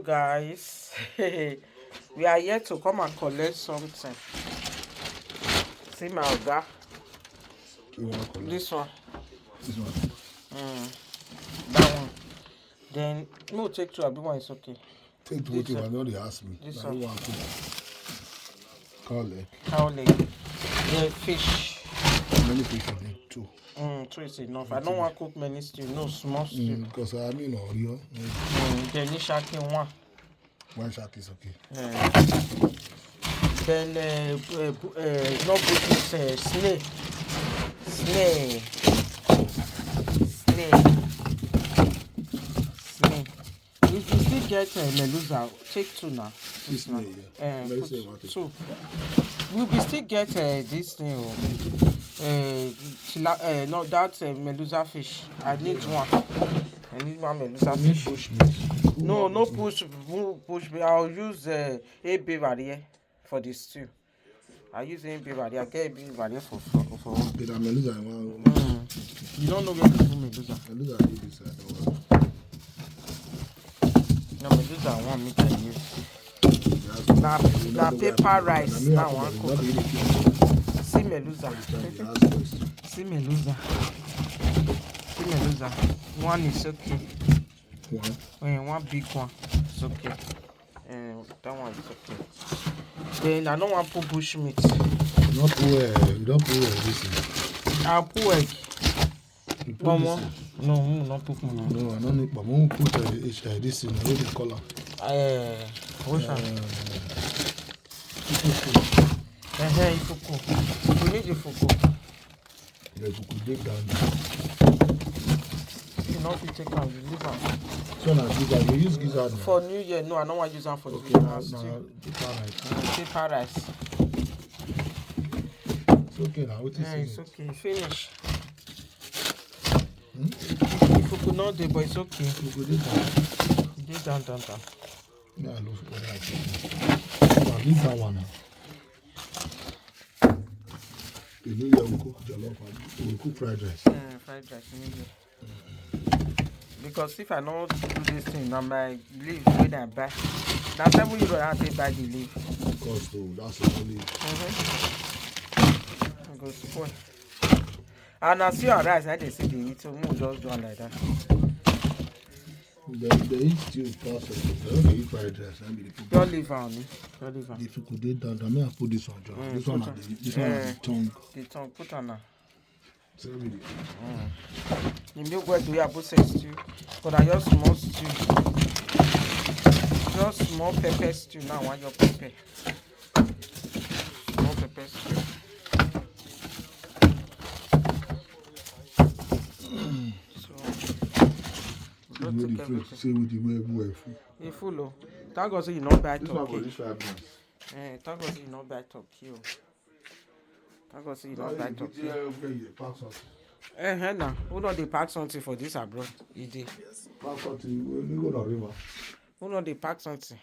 Guys, we are here to come and collect something. See my oga, You want to collect this one, this one? that one. Then no take two. Abi one is okay. Take two, This take one. one. Don't they ask me. This I don't one. want to call it. Cow leg. The fish. Many fish on it too. Two is enough. I don't want to cook many stew. No small stew. Because I mean, Oreo. Then shaki one. One shark is okay. Then no put this snail. Snail. If you still get meluza, take two now. This now. name, yeah. Very Put say what it. two. We will still get this thing. No, that meluza fish. I need one. I need one meluza fish. Push me. No push. I'll use a barrier for this stew. I use a barrier. I get a barrier for one. Did I Meluza in one? You don't know where to put meluza. Meluza is this side. Don't worry. No, meluza I want me to use. Na paper rice. Now one cook. See meluza. See meluza. See meluza. One is okay. One big one. It's okay. That one is okay. Then I don't want to put bush meat. You don't put this thing. I'll put egg. You put One this more. thing. No, not put more. No, I don't need. But when we put this thing, what do you call it? What's that? Ifuku. We need ifuku. The fuku dig down. You know if you take out, you leave am. So now gizzard, you use gizzard now. For New Year, no, I don't want to use am for Okay, the now stew. paper rice. Paper rice. It's okay now. What is It's it? okay. Finish. Hmm? Ifuku not there, but it's okay. Fuku dig down. Dig down. Yeah, I love for that. Now leave that one now. The New Year we cook jollof and we cook fried rice. Fried rice, New Year. Because if I don't do this thing, now my leaf when I buy. Now €7 I take buy the leaf. Of course, though, that's the only. It go spoil. And I see your rice, I dey see the eat, so we'll just do it like that. They eat stew pasta. They don't eat fried rice. I mean, the people. Your liver on me. Your liver. If you could do that, I mean, I put this on John. This one, put on. this one, has the tongue. The tongue, put on now. So we did. The milk where do you put say stew? But I just small stew. Just small pepper stew now. Want your pepper? Small pepper stew. You know the fruit. Say with the way everywhere food. You full oh. Thank God say you not buy This one for turkey. this 5 months. Thank God say you not buy turkey oh. Thank God say you not buy turkey. Now who not dey pack something for this abroad? You dey. Pack something. We go to river. Who not dey pack something?